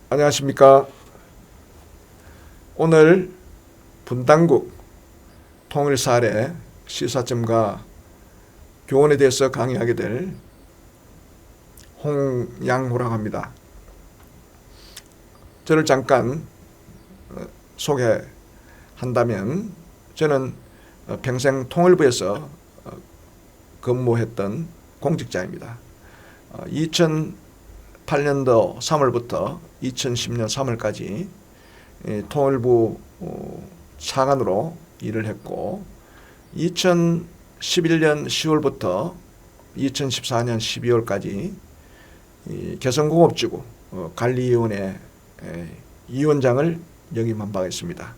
안녕하십니까. 오늘 분당국 통일 사례 시사점과 교훈에 대해서 강의하게 될 홍양호라고 합니다. 저를 잠깐 소개한다면 저는 평생 통일부에서 근무했던 공직자입니다. 2008년도 3월부터 2010년 3월까지 통일부 차관으로 일을 했고 2011년 10월부터 2014년 12월까지 개성공업지구 관리위원회 위원장을 역임한 바가 있습니다.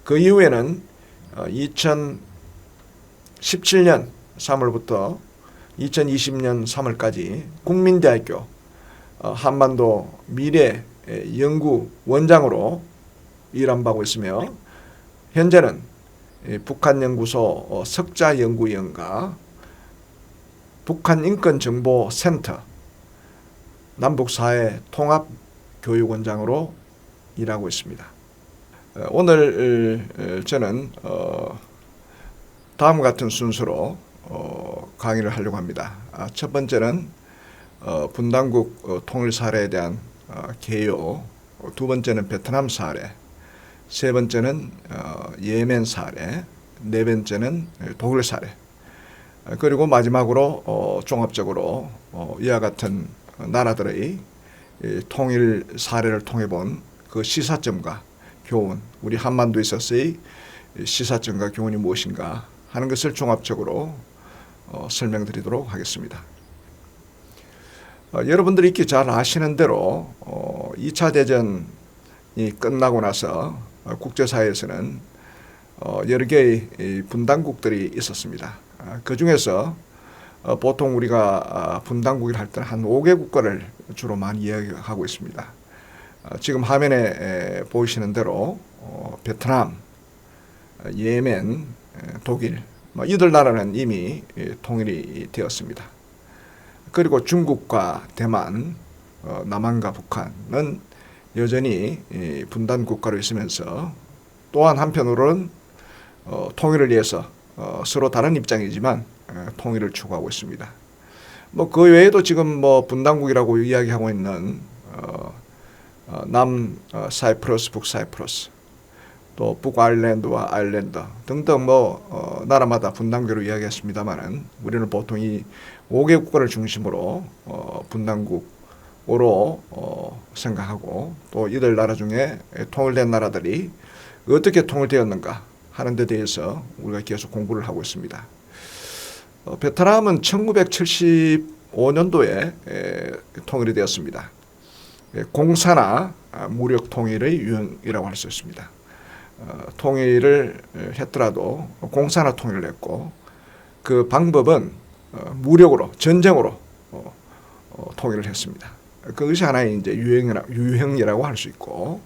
그 이후에는 2017년 3월부터 2020년 3월까지 국민대학교 한반도 미래연구원장으로 일한 바고 있으며 현재는 북한연구소 석자연구위원과 북한인권정보센터 남북사회통합교육원장으로 일하고 있습니다. 오늘 저는 다음과 같은 순서로 강의를 하려고 합니다. 첫 번째는 분당국 통일 사례에 대한 개요, 두 번째는 베트남 사례, 세 번째는 예멘 사례, 네 번째는 독일 사례, 그리고 마지막으로 종합적으로 이와 같은 나라들의 통일 사례를 통해 본 그 시사점과 교훈, 우리 한반도에 있어서의 시사점과 교훈이 무엇인가 하는 것을 종합적으로 설명드리도록 하겠습니다. 여러분들이 익히 잘 아시는 대로 2차 대전이 끝나고 나서 국제사회에서는 여러 개의 분당국들이 있었습니다. 그 중에서 보통 우리가 분당국을 할 때는 한 5개 국가를 주로 많이 이야기하고 있습니다. 지금 화면에 보이시는 대로 베트남, 예멘, 독일 이들 나라는 이미 통일이 되었습니다. 그리고 중국과 대만, 남한과 북한은 여전히 분단 국가로 있으면서 또한 한편으로는 통일을 위해서 서로 다른 입장이지만 통일을 추구하고 있습니다. 그 외에도 지금 분단국이라고 이야기하고 있는 남 사이프러스, 북 사이프러스, 또 북아일랜드와 아일랜드 등등 나라마다 분단국으로 이야기했습니다만은 우리는 보통 이 5개 국가를 중심으로 분단국으로 생각하고 또 이들 나라 중에 통일된 나라들이 어떻게 통일되었는가 하는 데 대해서 우리가 계속 공부를 하고 있습니다. 베트남은 1975년도에 통일이 되었습니다. 공사나 무력 통일의 유형이라고 할 수 있습니다. 통일을 했더라도 공사나 통일을 했고 그 방법은 무력으로 전쟁으로 통일을 했습니다. 그것이 하나의 이제 유형이라고 할 수 있고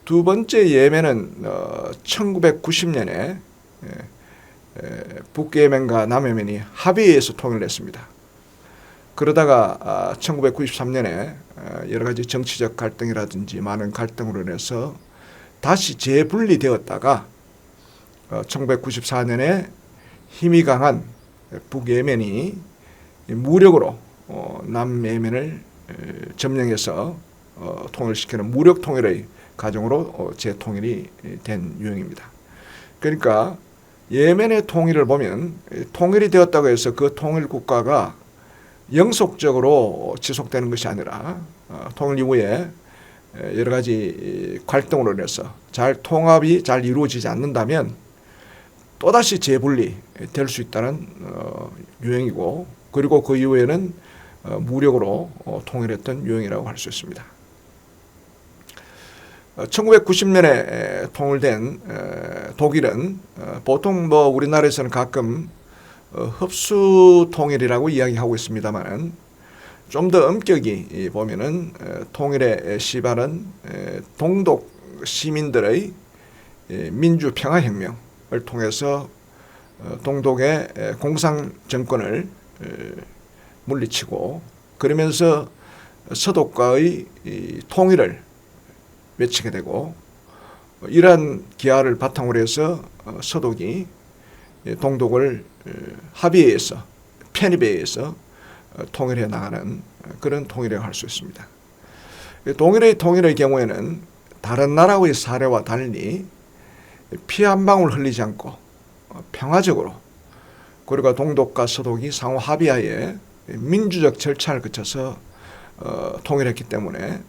두 번째 예멘은 1990년에 북예멘과 남예멘이 합의해서 통일을 했습니다. 그러다가 1993년에 여러 가지 정치적 갈등이라든지 많은 갈등으로 인해서 다시 재분리되었다가 1994년에 힘이 강한 북예멘이 무력으로 남예멘을 점령해서 통일시키는 무력 통일의 과정으로 재통일이 된 유형입니다. 그러니까 예멘의 통일을 보면 통일이 되었다고 해서 그 통일 국가가 영속적으로 지속되는 것이 아니라 통일 이후에 여러 가지 갈등으로 인해서 통합이 잘 이루어지지 않는다면 또다시 재분리 될 수 있다는 유형이고 그리고 그 이후에는 무력으로 통일했던 유형이라고 할 수 있습니다. 1990년에 통일된 독일은 보통 우리나라에서는 가끔 흡수 통일이라고 이야기하고 있습니다만 좀 더 엄격히 보면은 통일의 시발은 동독 시민들의 민주평화혁명을 통해서 동독의 공상 정권을 물리치고 그러면서 서독과의 이 통일을 외치게 되고, 이러한 기하를 바탕으로 해서 서독이 동독을 합의에 의해서, 편입에 의해서 통일해 나가는 그런 통일이라고 할 수 있습니다. 통일의 경우에는 다른 나라의 사례와 달리 피 한 방울 흘리지 않고 평화적으로, 그리고 동독과 서독이 상호 합의하에 민주적 절차를 거쳐서 통일했기 때문에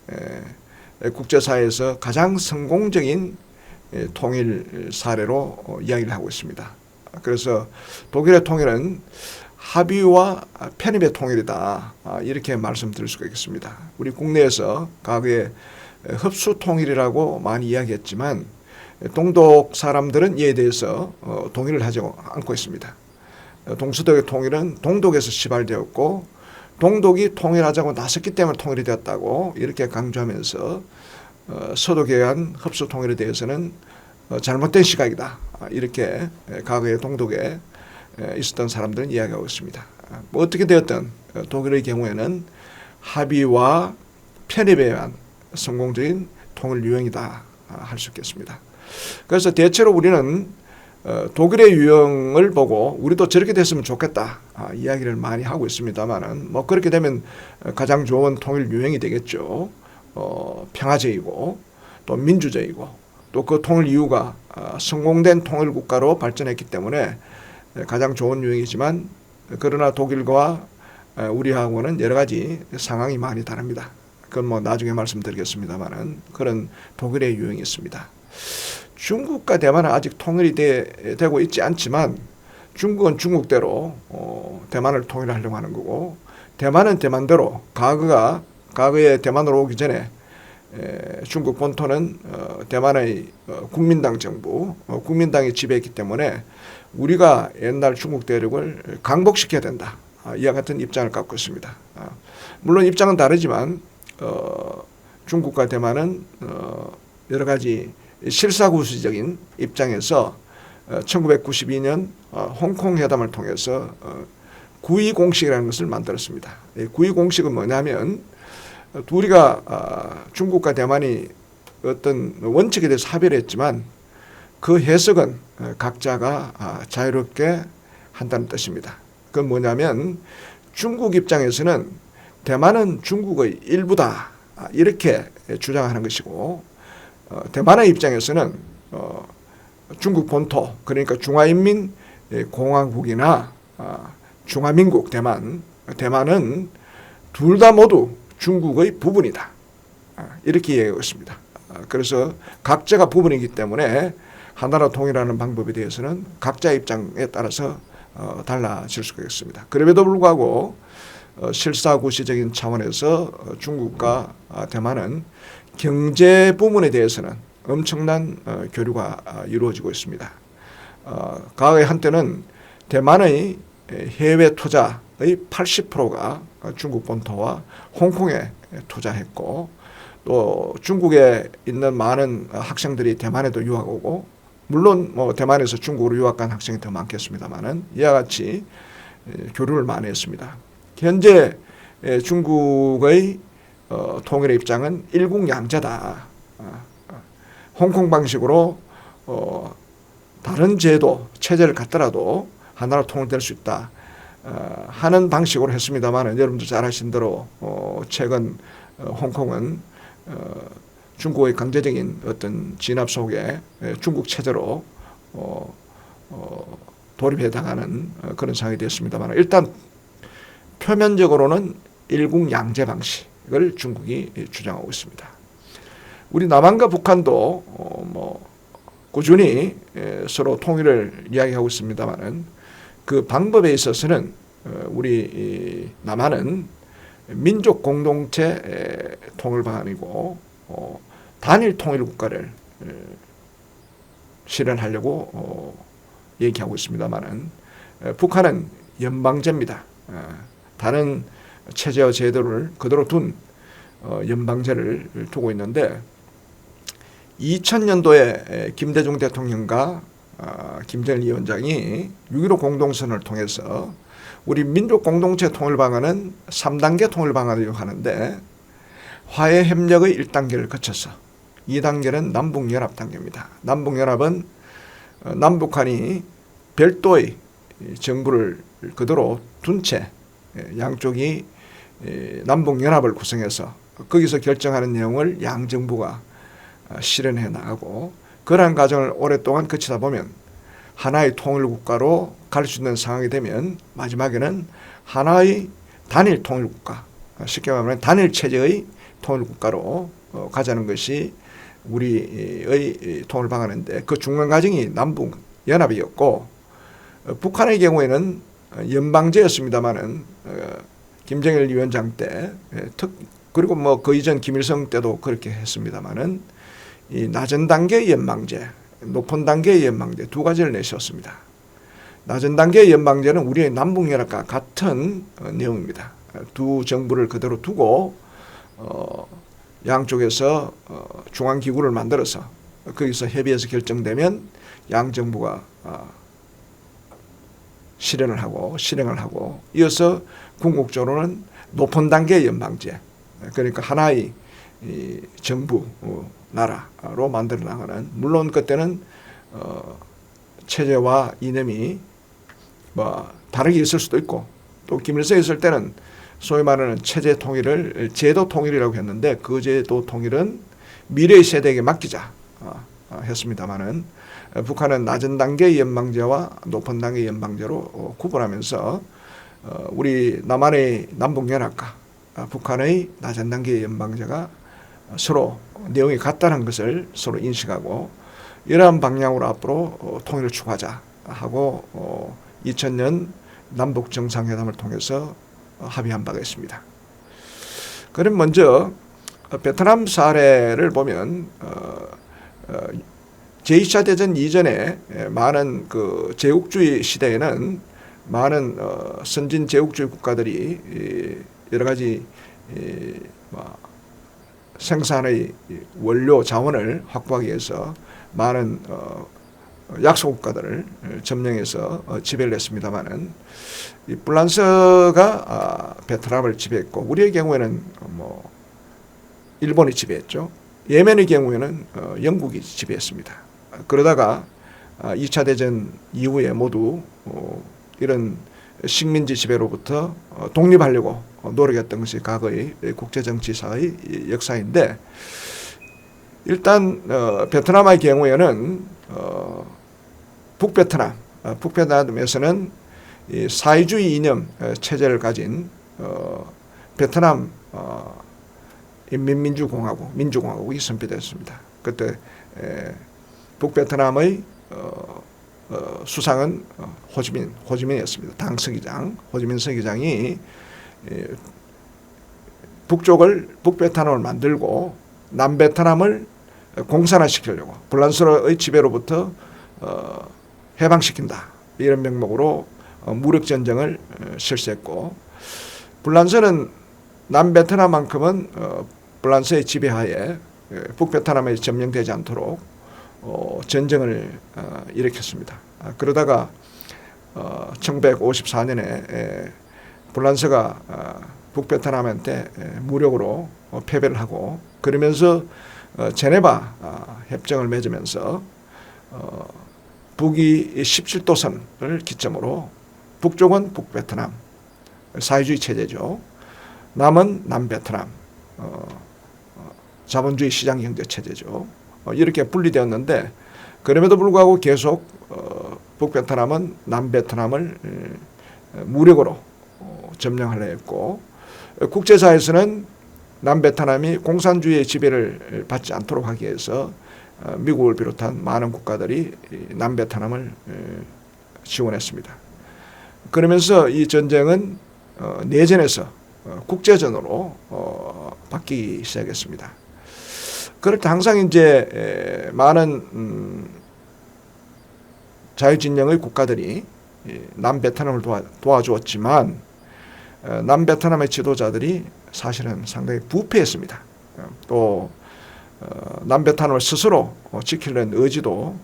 국제사회에서 가장 성공적인 통일 사례로 이야기를 하고 있습니다. 그래서 독일의 통일은 합의와 편입의 통일이다, 이렇게 말씀드릴 수가 있겠습니다. 우리 국내에서 과거에 흡수 통일이라고 많이 이야기했지만 동독 사람들은 이에 대해서 동의를 하지 않고 있습니다. 동서독의 통일은 동독에서 시발되었고 동독이 통일하자고 나섰기 때문에 통일이 되었다고 이렇게 강조하면서 서독에 의한 흡수 통일에 대해서는 잘못된 시각이다, 이렇게 과거의 동독에 있었던 사람들은 이야기하고 있습니다. 뭐 어떻게 되었든 독일의 경우에는 합의와 편입에 의한 성공적인 통일 유형이다 할 수 있겠습니다. 그래서 대체로 우리는 독일의 유형을 보고 우리도 저렇게 됐으면 좋겠다 이야기를 많이 하고 있습니다만은, 뭐 그렇게 되면 가장 좋은 통일 유형이 되겠죠. 평화적이고 또 민주적이고 또 그 통일 이유가 성공된 통일 국가로 발전했기 때문에 가장 좋은 유형이지만, 그러나 독일과 우리하고는 여러 가지 상황이 많이 다릅니다. 그건 뭐 나중에 말씀드리겠습니다만은 그런 독일의 유형이 있습니다. 중국과 대만은 아직 통일이 되고 있지 않지만 중국은 중국대로 대만을 통일하려고 하는 거고, 대만은 대만대로 과거에 대만으로 오기 전에 중국 본토는 대만의 국민당 정부, 국민당이 지배했기 때문에 우리가 옛날 중국 대륙을 강복시켜야 된다, 이와 같은 입장을 갖고 있습니다. 물론 입장은 다르지만 중국과 대만은 여러 가지 실사구시적인 입장에서 1992년 홍콩 회담을 통해서 9.2 공식이라는 것을 만들었습니다. 9.2 공식은 뭐냐면 우리가 중국과 대만이 어떤 원칙에 대해서 합의를 했지만 그 해석은 각자가 자유롭게 한다는 뜻입니다. 그건 뭐냐면 중국 입장에서는 대만은 중국의 일부다, 이렇게 주장하는 것이고, 대만의 입장에서는 중국 본토, 그러니까 중화인민공화국이나 중화민국 대만은 둘 다 모두 중국의 부분이다, 이렇게 이야기하고 있습니다. 그래서 각자가 부분이기 때문에 하나로 통일하는 방법에 대해서는 각자 입장에 따라서 달라질 수가 있습니다. 그럼에도 불구하고 실사구시적인 차원에서 중국과 대만은 경제 부분에 대해서는 엄청난 교류가 이루어지고 있습니다. 과거에 한때는 대만의 해외 투자의 80%가 중국 본토와 홍콩에 투자했고, 또 중국에 있는 많은 학생들이 대만에도 유학 오고, 물론 뭐 대만에서 중국으로 유학 간 학생이 더 많겠습니다만은 이와 같이 교류를 많이 했습니다. 현재 중국의 통일의 입장은 일국양제다. 홍콩 방식으로 다른 제도, 체제를 갖더라도 하나로 통일될 수 있다 하는 방식으로 했습니다만, 여러분도 잘 아신 대로 최근 홍콩은 중국의 강제적인 어떤 진압 속에 중국 체제로 돌입해 당하는 그런 상황이 되었습니다만, 일단 표면적으로는 일국양제 방식을 중국이 주장하고 있습니다. 우리 남한과 북한도 뭐 꾸준히 서로 통일을 이야기하고 있습니다만은 그 방법에 있어서는 우리 남한은 민족 공동체 통일 방안이고 단일 통일 국가를 실현하려고 얘기하고 있습니다만은 북한은 연방제입니다. 다른 체제와 제도를 그대로 둔 연방제를 두고 있는데, 2000년도에 김대중 대통령과 김정일 위원장이 6.15 공동선언을 통해서 우리 민족 공동체 통일 방안은 3단계 통일 방안이라고 하는데, 화해 협력의 1단계를 거쳐서 2단계는 남북연합 단계입니다. 남북연합은 남북한이 별도의 정부를 그대로 둔 채 양쪽이 남북연합을 구성해서 거기서 결정하는 내용을 양 정부가 실현해 나가고, 그러한 과정을 오랫동안 거치다 보면 하나의 통일국가로 갈 수 있는 상황이 되면 마지막에는 하나의 단일 통일국가, 쉽게 말하면 단일 체제의 통일국가로 가자는 것이 우리의 통일 방안인데, 그 중간 과정이 남북연합이었고, 북한의 경우에는 연방제였습니다마는 김정일 위원장 때, 그리고 뭐 그 이전 김일성 때도 그렇게 했습니다마는 이 낮은 단계의 연방제, 높은 단계의 연방제 두 가지를 내세웠습니다. 낮은 단계의 연방제는 우리의 남북연합과 같은 내용입니다. 두 정부를 그대로 두고 양쪽에서 중앙기구를 만들어서 거기서 협의해서 결정되면 양 정부가 실현을 하고 이어서 궁극적으로는 높은 단계의 연방제, 그러니까 하나의 정부 나라로 만들어 나가는, 물론 그때는 체제와 이념이 뭐 다르게 있을 수도 있고, 또 김일성이 있을 때는 소위 말하는 체제 통일을 제도 통일이라고 했는데, 그 제도 통일은 미래의 세대에게 맡기자 했습니다마는 북한은 낮은 단계의 연방제와 높은 단계의 연방제로 구분하면서 우리 남한의 남북연합과 북한의 낮은 단계의 연방제가 서로 내용이 같다는 것을 서로 인식하고, 이러한 방향으로 앞으로 통일을 추구하자 하고 2000년 남북 정상회담을 통해서 합의한 바가 있습니다. 그럼 먼저 베트남 사례를 보면 제2차 대전 이전에 많은 그 제국주의 시대에는 많은 선진 제국주의 국가들이 여러 가지 생산의 원료 자원을 확보하기 위해서 많은 약소 국가들을 점령해서 지배를 했습니다마는 이 프랑스가 베트남을 지배했고, 우리의 경우에는 뭐 일본이 지배했죠. 예멘의 경우에는 영국이 지배했습니다. 그러다가 2차 대전 이후에 모두 이런 식민지 지배로부터 독립하려고 노력했던 것이 과거의 국제정치사의 역사인데, 일단 베트남의 경우에는 북베트남에서는 이 사회주의 이념 체제를 가진 베트남 민주공화국이 선포됐습니다. 그때 북베트남의 수상은 호지민이었습니다. 당 서기장, 호지민 서기장이 북베트남을 만들고 남베트남을 공산화시키려고 프랑스의 지배로부터 해방시킨다, 이런 명목으로 무력전쟁을 실시했고, 프랑스는 남베트남만큼은 프랑스의 지배하에 북베트남에 점령되지 않도록 전쟁을 일으켰습니다. 그러다가 1954년에 프랑스가 북베트남한테 무력으로 패배를 하고, 그러면서 제네바 협정을 맺으면서 북이 17도선을 기점으로 북쪽은 북베트남 사회주의 체제죠. 남은 남베트남 자본주의 시장경제 체제죠. 이렇게 분리되었는데, 그럼에도 불구하고 계속 북베트남은 남베트남을 무력으로 점령하려 했고, 국제사회에서는 남베트남이 공산주의의 지배를 받지 않도록 하기 위해서 미국을 비롯한 많은 국가들이 남베트남을 지원했습니다. 그러면서 이 전쟁은 내전에서 국제전으로 바뀌기 시작했습니다. 그럴 때 항상 이제 많은 자유진영의 국가들이 남베트남을 도와주었지만 남베트남의 지도자들이 사실은 상당히 부패했습니다. 또 남베트남을 스스로 지키려는 의지도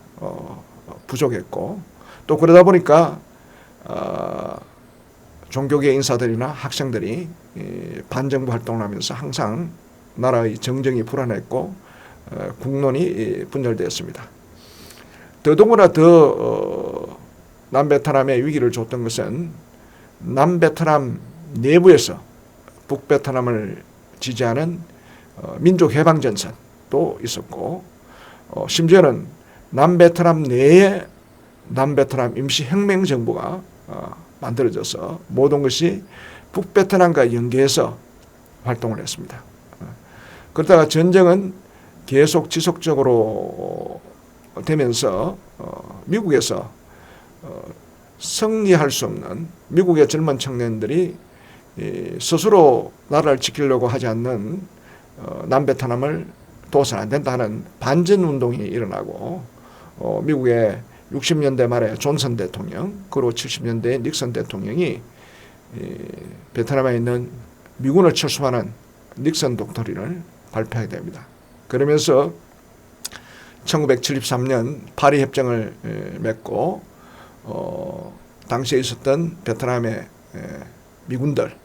부족했고, 또 그러다 보니까 종교계 인사들이나 학생들이 반정부 활동을 하면서 항상 나라의 정정이 불안했고 국론이 분열되었습니다. 더더구나 남베트남의 위기를 줬던 것은 남베트남 내부에서 북베트남을 지지하는 민족해방전선도 있었고 심지어는 남베트남 내에 남베트남 임시혁명정부가 만들어져서 모든 것이 북베트남과 연계해서 활동을 했습니다. 그러다가 전쟁은 계속 지속적으로 되면서 미국에서 승리할 수 없는 미국의 젊은 청년들이 스스로 나라를 지키려고 하지 않는 남베트남을 둬서는 안 된다는 반전운동이 일어나고 미국의 60년대 말에 존슨 대통령 그리고 70년대 닉슨 대통령이 베트남에 있는 미군을 철수하는 닉슨 독트린을 발표하게 됩니다. 그러면서 1973년 파리 협정을 맺고 당시에 있었던 베트남의 미군들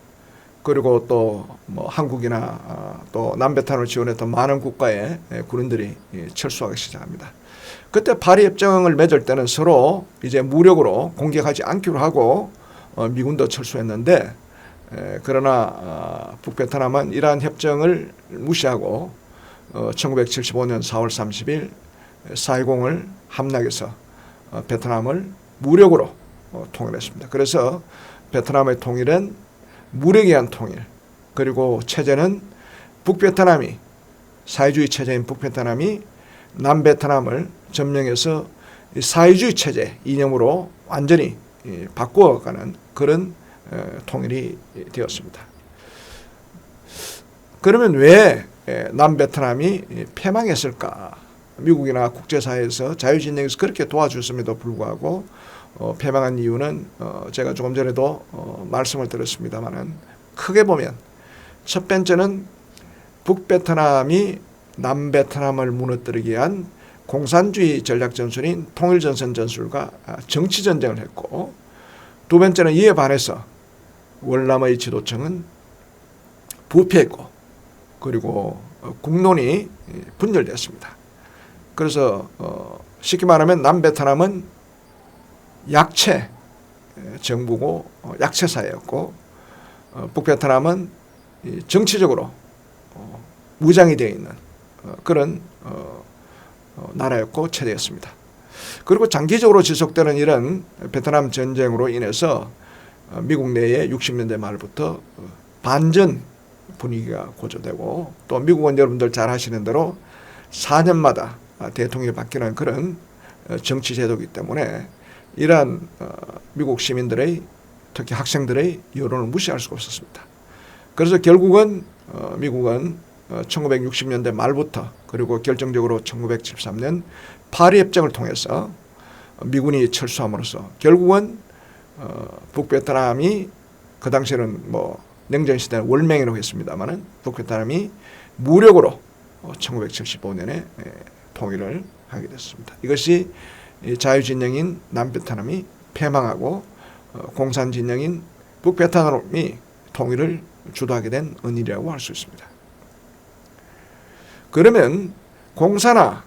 그리고 또 뭐 한국이나 또 남베트남을 지원했던 많은 국가의 군인들이 철수하기 시작합니다. 그때 파리 협정을 맺을 때는 서로 이제 무력으로 공격하지 않기로 하고 미군도 철수했는데 그러나 북베트남은 이러한 협정을 무시하고 1975년 4월 30일 4.20을 함락해서 베트남을 무력으로 통일했습니다. 그래서 베트남의 통일은 무력에 의한 통일 그리고 체제는 북베트남이 사회주의 체제인 북베트남이 남베트남을 점령해서 사회주의 체제 이념으로 완전히 바꾸어가는 그런 통일이 되었습니다. 그러면 왜 남베트남이 패망했을까? 미국이나 국제사회에서 자유진영에서 그렇게 도와줬음에도 불구하고 패망한 이유는 제가 조금 전에도 말씀을 드렸습니다마는 크게 보면 첫 번째는 북베트남이 남베트남을 무너뜨리기 위한 공산주의 전략 전술인 통일전선 전술과 정치전쟁을 했고 두 번째는 이에 반해서 월남의 지도층은 부패했고 그리고 국론이 분열되었습니다. 그래서 쉽게 말하면 남베트남은 약체 정부고 약체 사회였고 북베트남은 정치적으로 무장이 되어 있는 그런 나라였고 체제였습니다. 그리고 장기적으로 지속되는 이런 베트남 전쟁으로 인해서 미국 내에 60년대 말부터 반전 분위기가 고조되고 또 미국은 여러분들 잘 아시는 대로 4년마다 대통령이 바뀌는 그런 정치 제도이기 때문에 이러한 미국 시민들의 특히 학생들의 여론을 무시할 수가 없었습니다. 그래서 결국은 미국은 1960년대 말부터 그리고 결정적으로 1973년 파리 협정을 통해서 미군이 철수함으로써 결국은 북베트남이 그 당시에는 뭐 냉전 시대는 월맹이라고 했습니다만은 북베트남이 무력으로 1975년에 통일을 하게 됐습니다. 이것이 자유진영인 남베트남이 패망하고 공산진영인 북베트남이 통일을 주도하게 된 은일이라고 할 수 있습니다. 그러면 공산화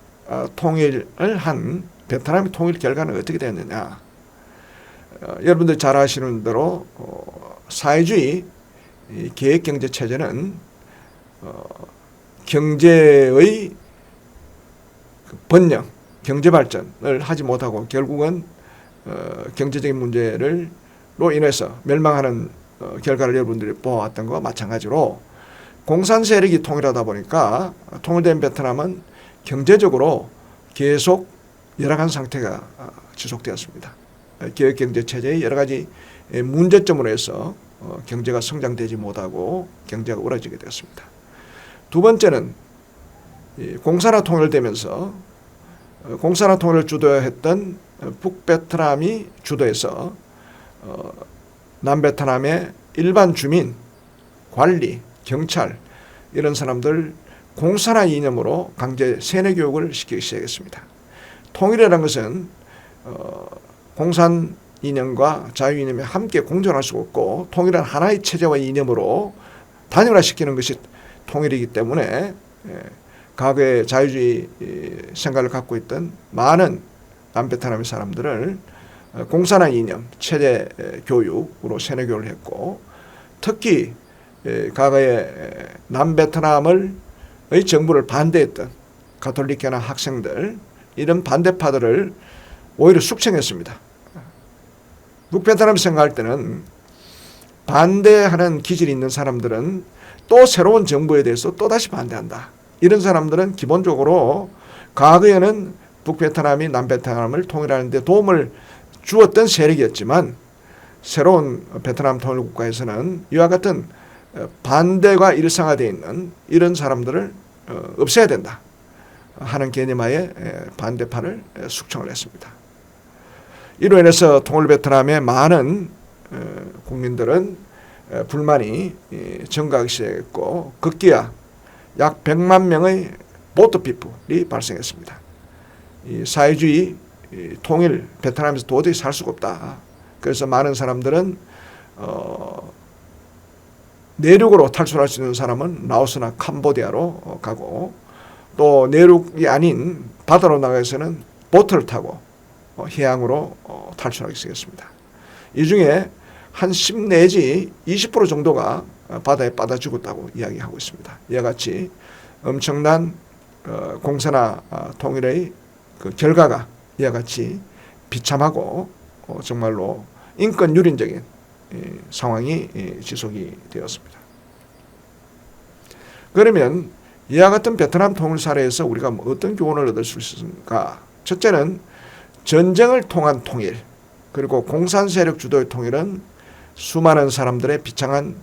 통일을 한 베트남의 통일 결과는 어떻게 되었느냐? 여러분들 잘 아시는 대로 사회주의 계획경제체제는 경제의 번영, 경제발전을 하지 못하고 결국은 경제적인 문제로 인해서 멸망하는 결과를 여러분들이 보아왔던 것과 마찬가지로 공산 세력이 통일하다 보니까 통일된 베트남은 경제적으로 계속 열악한 상태가 지속되었습니다. 계획경제체제의 여러 가지 문제점으로 해서 경제가 성장되지 못하고 경제가 우러지게 되었습니다. 두 번째는 공산화 통일되면서 공산화 통일을 주도했던 북베트남이 주도해서 남베트남의 일반 주민, 관리, 경찰 이런 사람들 공산화 이념으로 강제 세뇌 교육을 시키기 시작했습니다. 통일이라는 것은 공산 이념과 자유 이념이 함께 공존할 수 없고 통일한 하나의 체제와 이념으로 단일화시키는 것이 통일이기 때문에 과거의 자유주의 생각을 갖고 있던 많은 남베트남의 사람들을 공산화 이념, 체제 교육으로 세뇌 교육을 했고, 특히 과거에 남베트남의 정부를 반대했던 가톨릭교나 학생들, 이런 반대파들을 오히려 숙청했습니다. 북베트남 생각할 때는 반대하는 기질이 있는 사람들은 또 새로운 정부에 대해서 또다시 반대한다. 이런 사람들은 기본적으로 과거에는 북베트남이 남베트남을 통일하는 데 도움을 주었던 세력이었지만, 새로운 베트남 통일국가에서는 이와 같은 반대가 일상화되어 있는 이런 사람들을 없애야 된다 하는 개념하에 반대파를 숙청을 했습니다. 이로 인해서 통일베트남의 많은 국민들은 불만이 증가하기 시작했고, 급기야 약 100만 명의 보트피플이 발생했습니다. 이 사회주의 통일 베트남에서 도저히 살 수가 없다. 그래서 많은 사람들은 내륙으로 탈출할 수 있는 사람은 라오스나 캄보디아로 가고, 또 내륙이 아닌 바다로 나가서는 보트를 타고 해양으로 탈출하기 시작했습니다. 이 중에 한 10 내지 20% 정도가 바다에 빠져 죽었다고 이야기하고 있습니다. 이와 같이 엄청난 공산화 통일의 그 결과가 이와 같이 비참하고 정말로 인권 유린적인 상황이 지속이 되었습니다. 그러면 이와 같은 베트남 통일 사례에서 우리가 어떤 교훈을 얻을 수 있을까? 첫째는 전쟁을 통한 통일, 그리고 공산 세력 주도의 통일은 수많은 사람들의 비참한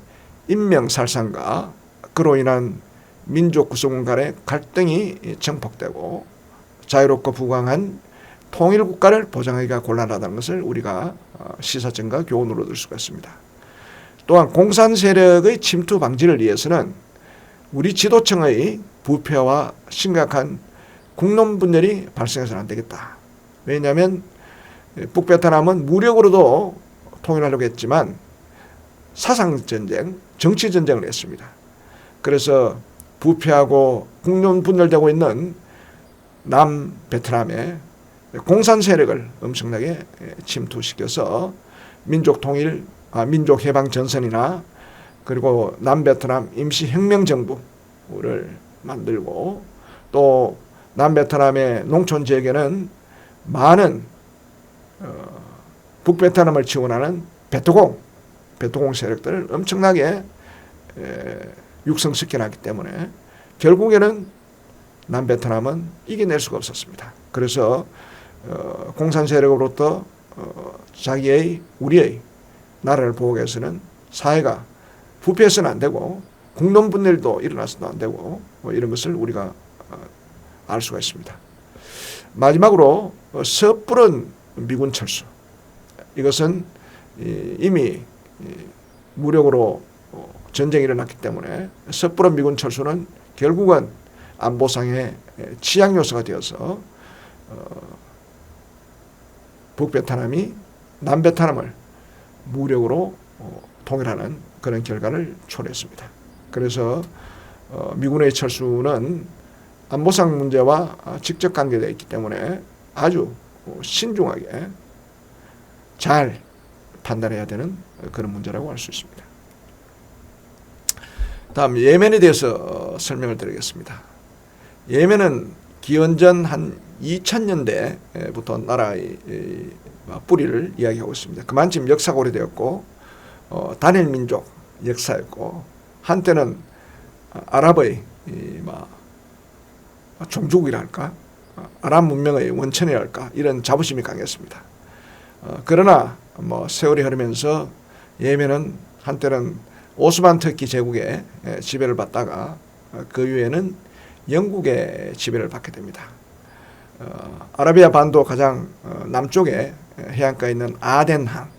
인명살상과 그로 인한 민족 구성원 간의 갈등이 증폭되고 자유롭고 부강한 통일국가를 보장하기가 곤란하다는 것을 우리가 시사점과 교훈으로 얻을 수가 있습니다. 또한 공산 세력의 침투 방지를 위해서는 우리 지도층의 부패와 심각한 국론분열이 발생해서는 안 되겠다. 왜냐하면 북베트남은 무력으로도 통일하려고 했지만 사상전쟁, 정치전쟁을 했습니다. 그래서 부패하고 국론분열되고 있는 남베트남에 공산 세력을 엄청나게 침투시켜서 민족해방전선이나 그리고 남베트남 임시혁명정부를 만들고, 또 남베트남의 농촌지역에는 많은 북베트남을 지원하는 베토공 세력들을 엄청나게 육성시켜놨기 때문에 결국에는 남베트남은 이겨낼 수가 없었습니다. 그래서 공산 세력으로부터 우리의 나라를 보호하기 위해서는 사회가 부패해서는 안 되고 국론분열도 일어나서도 안 되고 이런 것을 우리가 알 수가 있습니다. 마지막으로 섣부른 미군 철수, 이것은 이미 무력으로 전쟁이 일어났기 때문에 섣부른 미군 철수는 결국은 안보상의 취약 요소가 되어서 북베트남이 남베트남을 무력으로 통일하는 그런 결과를 초래했습니다. 그래서 미군의 철수는 안보상 문제와 직접 관계되어 있기 때문에 아주 신중하게 잘 판단해야 되는 그런 문제라고 할 수 있습니다. 다음 예멘에 대해서 설명을 드리겠습니다. 예멘은 기원전 한 2000년대부터 나라의 뿌리를 이야기하고 있습니다. 그만큼 역사가 오래되었고 단일 민족 역사였고, 한때는 아랍의 종주국이랄까, 아랍 문명의 원천이랄까, 이런 자부심이 강했습니다. 그러나 세월이 흐르면서 예멘은 한때는 오스만 터키 제국의 지배를 받다가 그 이후에는 영국의 지배를 받게 됩니다. 아라비아 반도 가장 남쪽에 해안가에 있는 아덴항,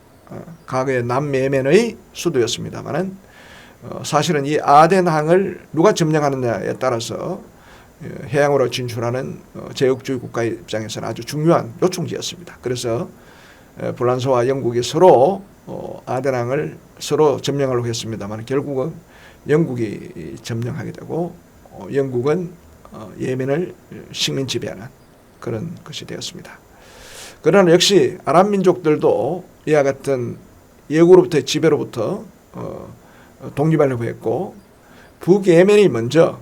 과거의 남예멘의 수도였습니다만은 사실은 이 아덴항을 누가 점령하느냐에 따라서 해양으로 진출하는 제국주의 국가의 입장에서는 아주 중요한 요충지였습니다. 그래서 프랑스와 영국이 서로 아덴항을 서로 점령하려고 했습니다만 결국은 영국이 점령하게 되고 영국은 예멘을 식민 지배하는 그런 것이 되었습니다. 그러나 역시 아랍 민족들도 이와 같은 예고로부터의 지배로부터 독립하려고 했고 북예멘이 먼저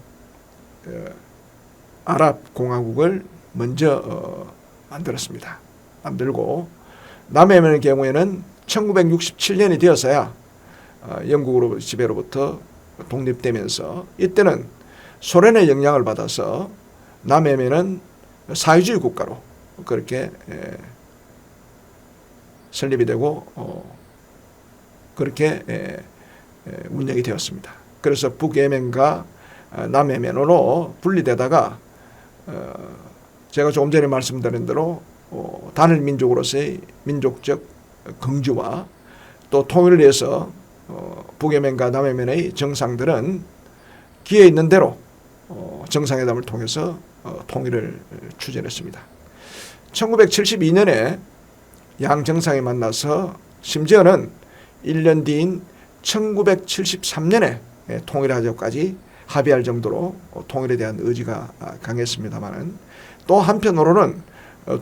아랍 공화국을 먼저 만들었습니다. 만들고 남예멘의 경우에는 1967년이 되어서야 영국으로 지배로부터 독립되면서 이때는 소련의 영향을 받아서 남예멘은 사회주의 국가로 그렇게 설립이 되고 그렇게 운영이 되었습니다. 그래서 북예멘과 남예멘으로 분리되다가 제가 조금 전에 말씀드린 대로 단일 민족으로서의 민족적 긍지와 또 통일을 위해서 북예멘과 남예멘의 정상들은 기회 있는 대로 정상회담을 통해서 통일을 추진했습니다. 1972년에 양 정상이 만나서 심지어는 1년 뒤인 1973년에 통일하자고까지 합의할 정도로 통일에 대한 의지가 강했습니다만 또 한편으로는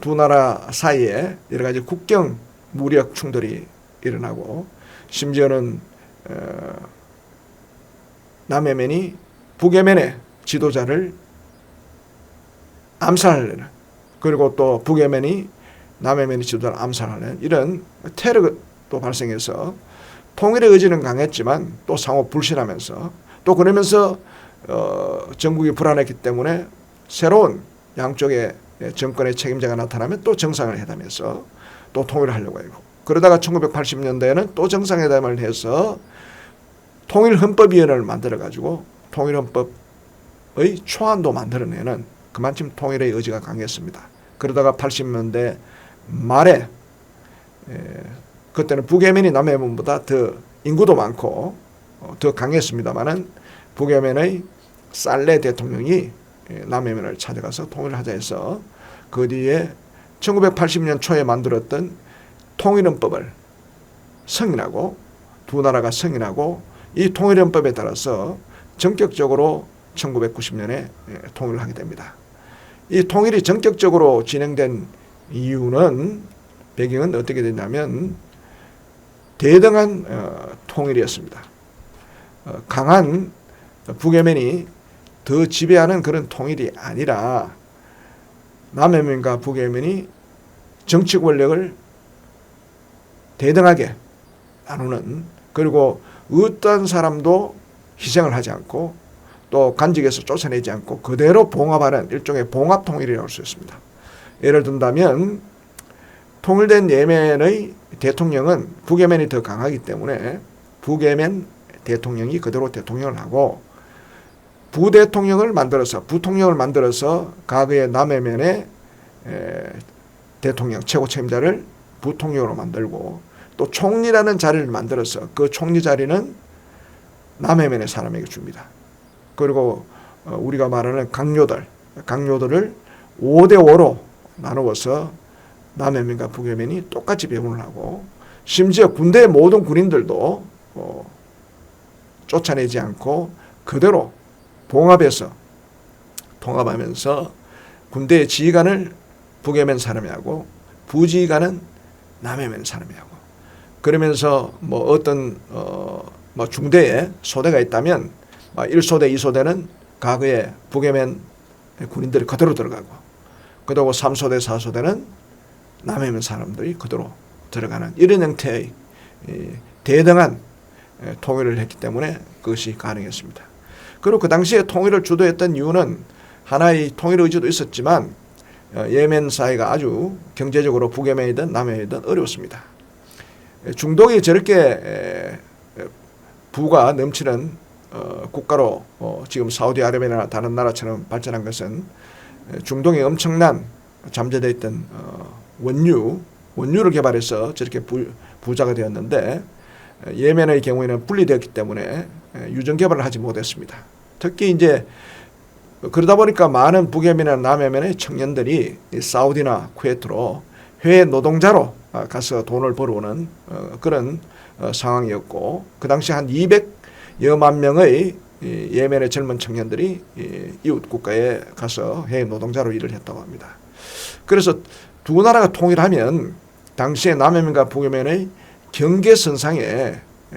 두 나라 사이에 여러 가지 국경 무력 충돌이 일어나고 심지어는 남예멘이 북예멘의 지도자를 암살하려는 그리고 또 북예멘이 남예멘의 지도자를 암살하는 이런 테러도 발생해서 통일의 의지는 강했지만 또 상호 불신하면서 또 그러면서 전국이 불안했기 때문에 새로운 양쪽의 정권의 책임자가 나타나면 또 정상을 회담해서 또 통일을 하려고 하고 그러다가 1980년대에는 또 정상회담을 해서 통일헌법위원회를 만들어가지고 통일헌법의 초안도 만들어내는 그만큼 통일의 의지가 강했습니다. 그러다가 80년대 말에 그때는 북예멘이 남예멘보다 더 인구도 많고 더 강했습니다만은 북예멘의 살레 대통령이 남예멘을 찾아가서 통일을 하자 해서 그 뒤에 1980년 초에 만들었던 통일헌법을 승인하고 두 나라가 승인하고 이 통일헌법에 따라서 전격적으로 1990년에 통일을 하게 됩니다. 이 통일이 전격적으로 진행된 이유는 배경은 어떻게 되냐면 대등한 통일이었습니다. 강한 북예멘이 더 지배하는 그런 통일이 아니라 남예멘과 북예멘이 정치 권력을 대등하게 나누는 그리고 어떤 사람도 희생을 하지 않고 또 간직에서 쫓아내지 않고 그대로 봉합하는 일종의 봉합 통일이라고 할 수 있습니다. 예를 든다면 통일된 예멘의 대통령은 북예멘이 더 강하기 때문에 북예멘 대통령이 그대로 대통령을 하고 부통령을 만들어서 과거의 남예멘의 대통령 최고 책임자를 부통령으로 만들고 또 총리라는 자리를 만들어서 그 총리 자리는 남예멘의 사람에게 줍니다. 그리고 우리가 말하는 강요들을 5대5로 나누어서 남예멘과 북예멘이 똑같이 배분을 하고 심지어 군대의 모든 군인들도 쫓아내지 않고 그대로 통합하면서 군대의 지휘관을 북예멘 사람이 하고 부지휘관은 남예멘 사람이 하고 그러면서 어떤 중대에 소대가 있다면 1소대, 2소대는 과거에 북예멘 군인들이 그대로 들어가고 그리고 3소대, 4소대는 남예멘 사람들이 그대로 들어가는 이런 형태의 대등한 통일을 했기 때문에 그것이 가능했습니다. 그리고 그 당시에 통일을 주도했던 이유는 하나의 통일 의지도 있었지만 예멘 사회가 아주 경제적으로 북예멘이든 남예멘이든 어려웠습니다. 중동이 저렇게 부가 넘치는 국가로 지금 사우디아라비아나 다른 나라처럼 발전한 것은 중동에 엄청난 잠재되어 있던 원유를 개발해서 저렇게 부자가 되었는데 예멘의 경우에는 분리되었기 때문에 유전 개발을 하지 못했습니다. 특히 이제 그러다 보니까 많은 북예멘이나 남예멘의 청년들이 사우디나 쿠웨이트로 해외 노동자로 가서 돈을 벌어오는 그런 상황이었고 그 당시 한 여만 명의 예멘의 젊은 청년들이 이웃 국가에 가서 해외 노동자로 일을 했다고 합니다. 그래서 두 나라가 통일하면 당시에 남예면과 북예면의 경계선상에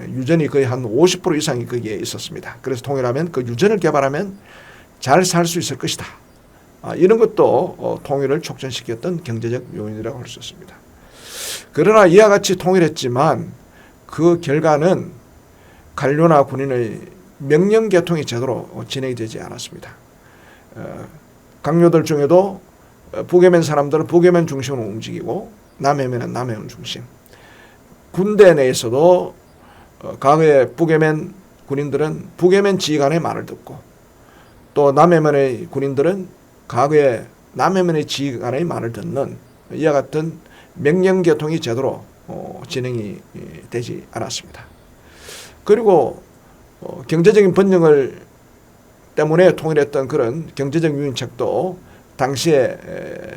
유전이 거의 한 50% 이상이 거기에 있었습니다. 그래서 통일하면 그 유전을 개발하면 잘 살 수 있을 것이다. 이런 것도 통일을 촉진시켰던 경제적 요인이라고 할 수 있습니다. 그러나 이와 같이 통일했지만 그 결과는 관료나 군인의 명령 계통이 제대로 진행이 되지 않았습니다. 강요들 중에도 북예면 사람들은 북예면 중심으로 움직이고 남예면은 남예면 중심. 군대 내에서도 과거에 북예면 군인들은 북예면 지휘관의 말을 듣고 또 남예면의 군인들은 과거에 남예면의 지휘관의 말을 듣는 이와 같은 명령 계통이 제대로 진행이 되지 않았습니다. 그리고 경제적인 번영을 때문에 통일했던 그런 경제적 유인책도 당시에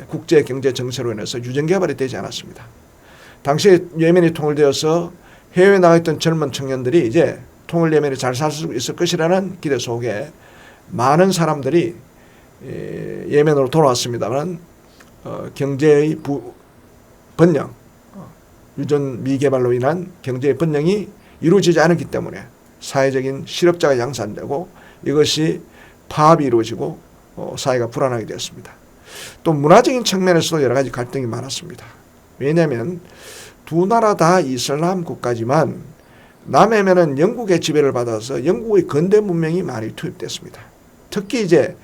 국제 경제 정세로 인해서 유전 개발이 되지 않았습니다. 당시에 예멘이 통일되어서 해외에 나가 있던 젊은 청년들이 이제 통일 예멘이 잘 살 수 있을 것이라는 기대 속에 많은 사람들이 예멘으로 돌아왔습니다만 경제의 번영, 유전 미개발로 인한 경제의 번영이 이루어지지 않았기 때문에 사회적인 실업자가 양산되고 이것이 파업이 이루어지고 사회가 불안하게 되었습니다. 또 문화적인 측면에서도 여러 가지 갈등이 많았습니다. 왜냐하면 두 나라 다 이슬람 국가지만 남예면은 영국의 지배를 받아서 영국의 근대 문명이 많이 투입됐습니다. 특히 이제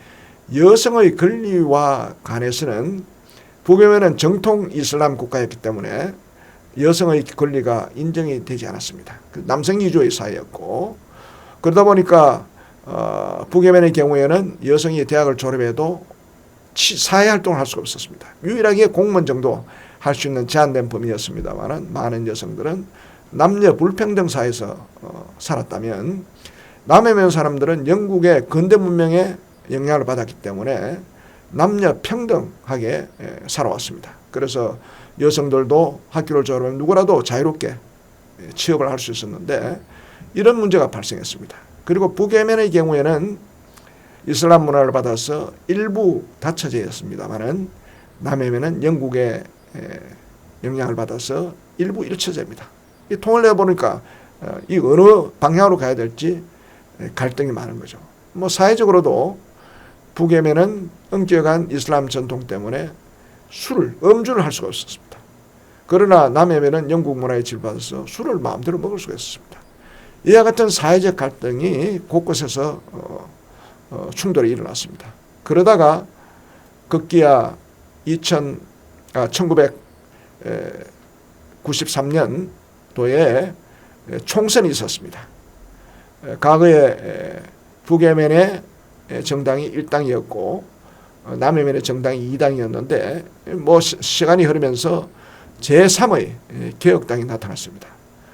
여성의 권리와 관해서는 북예면은 정통 이슬람 국가였기 때문에 여성의 권리가 인정이 되지 않았습니다. 남성 위주의 사회였고 그러다 보니까 북예면의 경우에는 여성이 대학을 졸업해도 사회활동을 할 수가 없었습니다. 유일하게 공무원 정도 할 수 있는 제한된 범위였습니다만 많은 여성들은 남녀 불평등 사회에서 살았다면 남예면 사람들은 영국의 근대 문명에 영향을 받았기 때문에 남녀 평등하게 살아왔습니다. 그래서 여성들도 학교를 졸업하면 누구라도 자유롭게 취업을 할 수 있었는데 이런 문제가 발생했습니다. 그리고 북예면의 경우에는 이슬람 문화를 받아서 일부 다처제였습니다만은 남예면은 영국의 영향을 받아서 일부 일처제입니다. 이 통일해 보니까 이 어느 방향으로 가야 될지 갈등이 많은 거죠. 뭐 사회적으로도 북예면은 엄격한 이슬람 전통 때문에 음주를 할 수가 없었습니다. 그러나 남예면은 영국 문화에 질받아서 술을 마음대로 먹을 수가 있었습니다. 이와 같은 사회적 갈등이 곳곳에서 충돌이 일어났습니다. 그러다가 급기야 1993년도에 총선이 있었습니다. 과거에 북예면의 정당이 1당이었고 남예면의 정당이 2당이었는데 뭐 시간이 흐르면서 제3의 개혁당이 나타났습니다.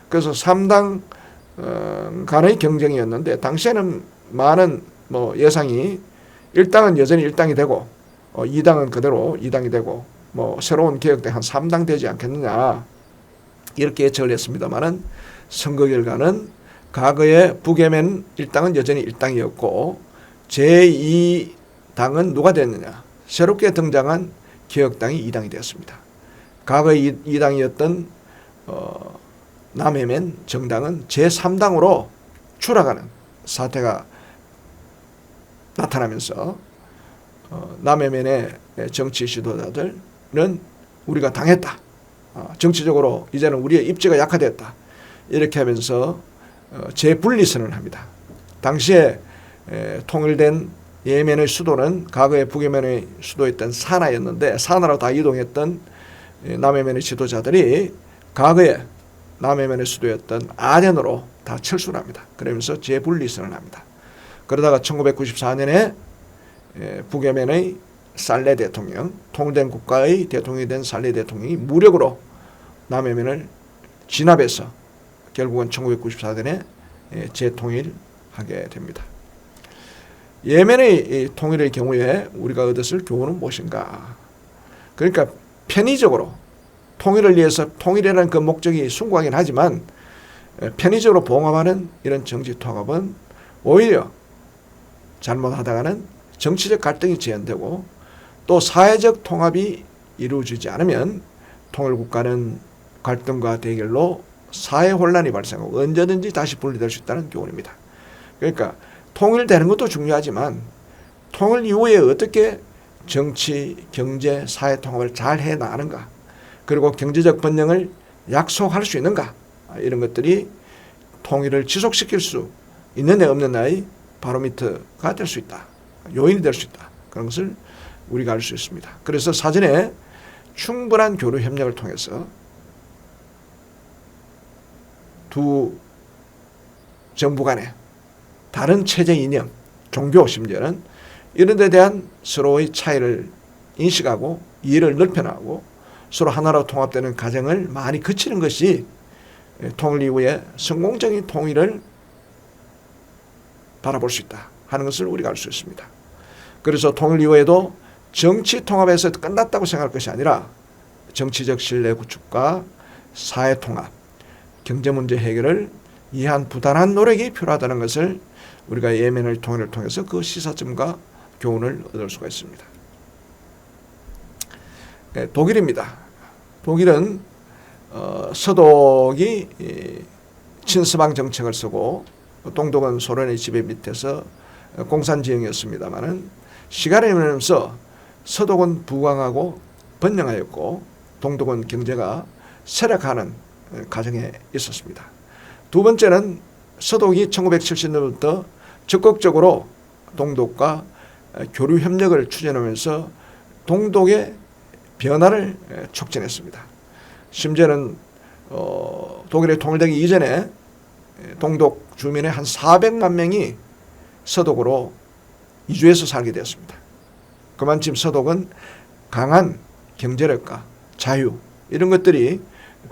그래서 3당 간의 경쟁이었는데 당시에는 많은 뭐 예상이 1당은 여전히 1당이 되고 2당은 그대로 2당이 되고 뭐 새로운 개혁당 한 3당 되지 않겠느냐 이렇게 예측을 했습니다만은 선거 결과는 과거에 북예면 1당은 여전히 1당이었고 제2당은 누가 됐느냐 새롭게 등장한 개혁당이 2당이 되었습니다. 과거에 2당이었던 남예면 정당은 제3당으로 추락하는 사태가 나타나면서 남예면의 정치 지도자들은 우리가 당했다. 정치적으로 이제는 우리의 입지가 약화됐다. 이렇게 하면서 재분리선언을 합니다. 당시에 통일된 예멘의 수도는 과거에 북예면의 수도였던 사나였는데 사나로 다 이동했던 남예면의 지도자들이 과거에 남예면의 수도였던 아덴으로 다 철수를 합니다. 그러면서 재분리선언을 합니다. 그러다가 1994년에 북예면의 살레 대통령, 통일된 국가의 대통령이 된 살레 대통령이 무력으로 남예면을 진압해서 결국은 1994년에 재통일하게 됩니다. 예멘의 통일의 경우에 우리가 얻었을 교훈은 무엇인가? 그러니까 편의적으로 통일을 위해서 통일이라는 그 목적이 숭고하긴 하지만 편의적으로 봉합하는 이런 정치 통합은 오히려 잘못하다가는 정치적 갈등이 재현되고 또 사회적 통합이 이루어지지 않으면 통일국가는 갈등과 대결로 사회 혼란이 발생하고 언제든지 다시 분리될 수 있다는 교훈입니다. 그러니까 통일되는 것도 중요하지만 통일 이후에 어떻게 정치, 경제, 사회 통합을 잘 해나가는가, 그리고 경제적 번영을 약속할 수 있는가, 이런 것들이 통일을 지속시킬 수 있느냐 없느냐의 바로미터가 될 수 있다. 요인이 될 수 있다. 그런 것을 우리가 알 수 있습니다. 그래서 사전에 충분한 교류 협력을 통해서 두 정부 간의 다른 체제 이념, 종교 심지어는 이런 데 대한 서로의 차이를 인식하고 이해를 넓혀나가고 서로 하나로 통합되는 과정을 많이 거치는 것이 통일 이후에 성공적인 통일을 바라볼 수 있다 하는 것을 우리가 알 수 있습니다. 그래서 통일 이후에도 정치 통합에서 끝났다고 생각할 것이 아니라 정치적 신뢰 구축과 사회 통합, 경제 문제 해결을 위한 부단한 노력이 필요하다는 것을 우리가 예멘의 통일을 통해서 그 시사점과 교훈을 얻을 수가 있습니다. 독일입니다. 독일은 서독이 친서방 정책을 쓰고 동독은 소련의 지배 밑에서 공산지형이었습니다마는 시간이 흐르면서 서독은 부강하고 번영하였고 동독은 경제가 쇠락하는 과정에 있었습니다. 두 번째는 서독이 1970년부터 적극적으로 동독과 교류 협력을 추진하면서 동독의 변화를 촉진했습니다. 심지어는 독일의 통일되기 이전에 동독 주민의 한 400만 명이 서독으로 이주해서 살게 되었습니다. 그만큼 서독은 강한 경제력과 자유 이런 것들이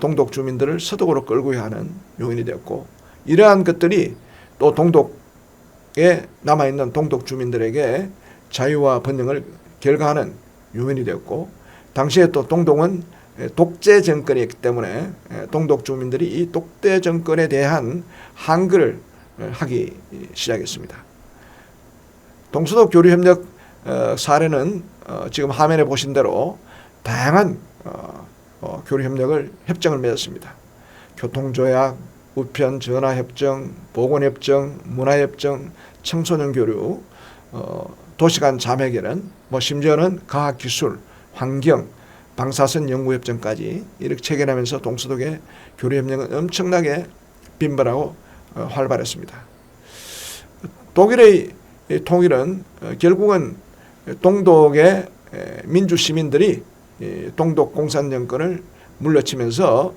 동독 주민들을 서독으로 끌고 하는 요인이 되었고, 이러한 것들이 또 동독에 남아있는 동독 주민들에게 자유와 번영을 결가하는 요인이 되었고, 당시에 또 동독은 독재 정권이었기 때문에 동독 주민들이 이 독재 정권에 대한 항거를 하기 시작했습니다. 동서독 교류협력 사례는 지금 화면에 보신 대로 다양한 교류협력을 협정을 맺었습니다. 교통조약, 우편 전화협정, 보건협정, 문화협정, 청소년 교류, 도시간 자매결연, 심지어는 과학기술, 환경, 방사선 연구협정까지 이렇게 체결하면서 동서독의 교류협력은 엄청나게 빈번하고 활발했습니다. 독일의 통일은 결국은 동독의 민주시민들이 동독 공산정권을 물려치면서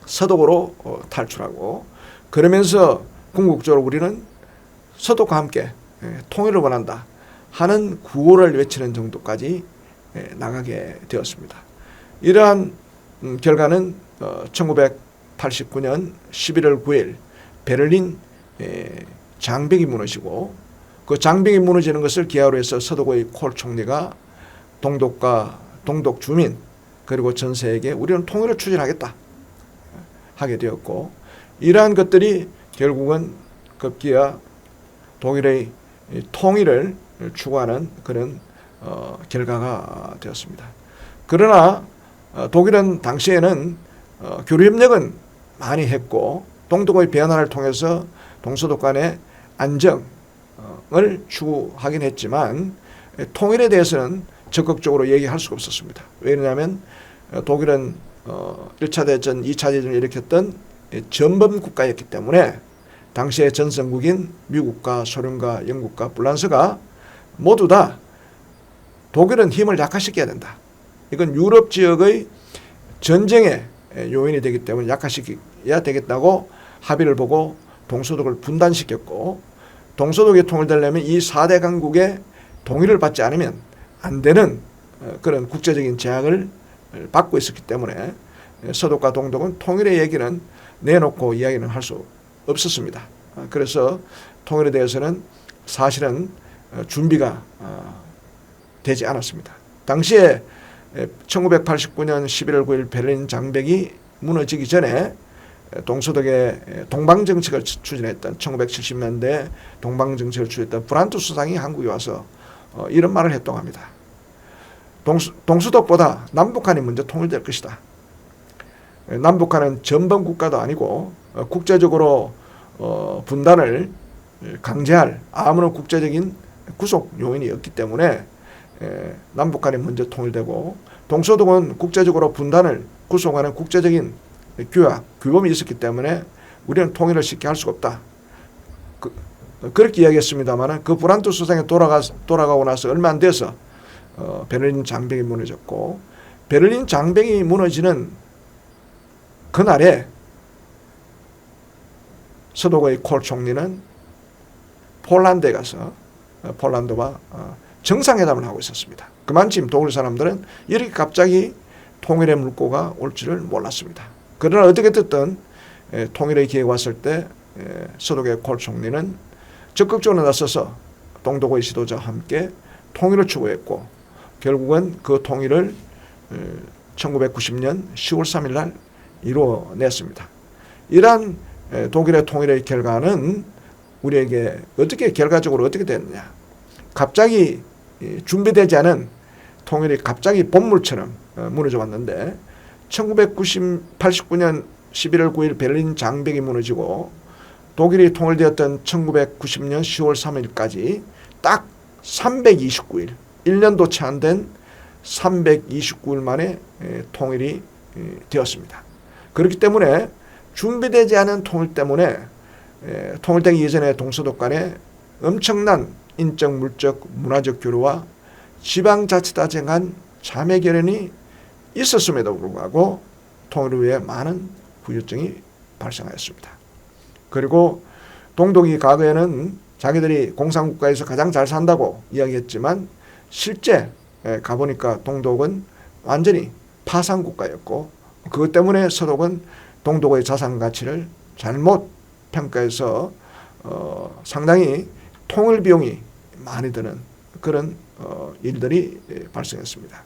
서독으로 탈출하고, 그러면서 궁극적으로 우리는 서독과 함께 통일을 원한다 하는 구호를 외치는 정도까지 나가게 되었습니다. 이러한 결과는 1989년 11월 9일 베를린 장벽이 무너지고, 그 장벽이 무너지는 것을 기하로 해서 서독의 콜 총리가 동독과 동독 주민 그리고 전 세계에 우리는 통일을 추진하겠다 하게 되었고, 이러한 것들이 결국은 급기야 독일의 통일을 추구하는 그런 결과가 되었습니다. 그러나 독일은 당시에는 교류협력은 많이 했고 동독의 변화를 통해서 동서독 간의 안정을 추구하긴 했지만 통일에 대해서는 적극적으로 얘기할 수가 없었습니다. 왜냐하면 독일은 1차 대전, 2차 대전을 일으켰던 전범 국가였기 때문에 당시의 전성국인 미국과 소련과 영국과 프랑스가 모두 다 독일은 힘을 약화시켜야 된다. 이건 유럽 지역의 전쟁의 요인이 되기 때문에 약화시켜야 되겠다고 합의를 보고 동서독을 분단시켰고, 동서독이 통일되려면 이 4대 강국의 동의를 받지 않으면 안 되는 그런 국제적인 제약을 받고 있었기 때문에 서독과 동독은 통일의 얘기는 내놓고 이야기는 할 수 없었습니다. 그래서 통일에 대해서는 사실은 준비가 되지 않았습니다. 당시에 1989년 11월 9일 베를린 장벽이 무너지기 전에 동서독의 동방정책을 추진했던 1970년대 동방정책을 추진했던 브란트 수상이 한국에 와서 이런 말을 했다고 합니다. 동서독보다 남북한이 먼저 통일될 것이다. 남북한은 전범 국가도 아니고 국제적으로 분단을 강제할 아무런 국제적인 구속 요인이 없기 때문에 남북한이 먼저 통일되고, 동서독은 국제적으로 분단을 구속하는 국제적인 규약, 규범이 있었기 때문에 우리는 통일을 쉽게 할 수가 없다. 그렇게 이야기했습니다만 그 브란트 수상이 돌아가고 나서 얼마 안 돼서 베를린 장벽이 무너졌고, 베를린 장벽이 무너지는 그날에 서독의 콜 총리는 폴란드에 가서 폴란드와 정상회담을 하고 있었습니다. 그만큼 독일 사람들은 이렇게 갑자기 통일의 물꼬가 올 줄을 몰랐습니다. 그러나 어떻게 됐든 통일의 기회가 왔을 때 서독의 콜 총리는 적극적으로 나서서 동독의 지도자와 함께 통일을 추구했고, 결국은 그 통일을 1990년 10월 3일 날 이루어냈습니다. 이러한 독일의 통일의 결과는 우리에게 결과적으로 어떻게 됐느냐. 갑자기 준비되지 않은 통일이 갑자기 본물처럼 무너져 왔는데, 1989년 11월 9일 베를린 장벽이 무너지고 독일이 통일되었던 1990년 10월 3일까지 딱 329일, 1년도 채 안 된 329일 만에 통일이 되었습니다. 그렇기 때문에 준비되지 않은 통일 때문에 통일되기 이전에 동서독 간에 엄청난 인적, 물적, 문화적 교류와 지방자치단체간 자매결연이 있었음에도 불구하고 통일 후에 많은 후유증이 발생하였습니다. 그리고 동독이 과거에는 자기들이 공산국가에서 가장 잘 산다고 이야기했지만, 실제 가보니까 동독은 완전히 파산국가였고, 그것 때문에 서독은 동독의 자산 가치를 잘못 평가해서 상당히 통일 비용이 많이 드는 그런 일들이 발생했습니다.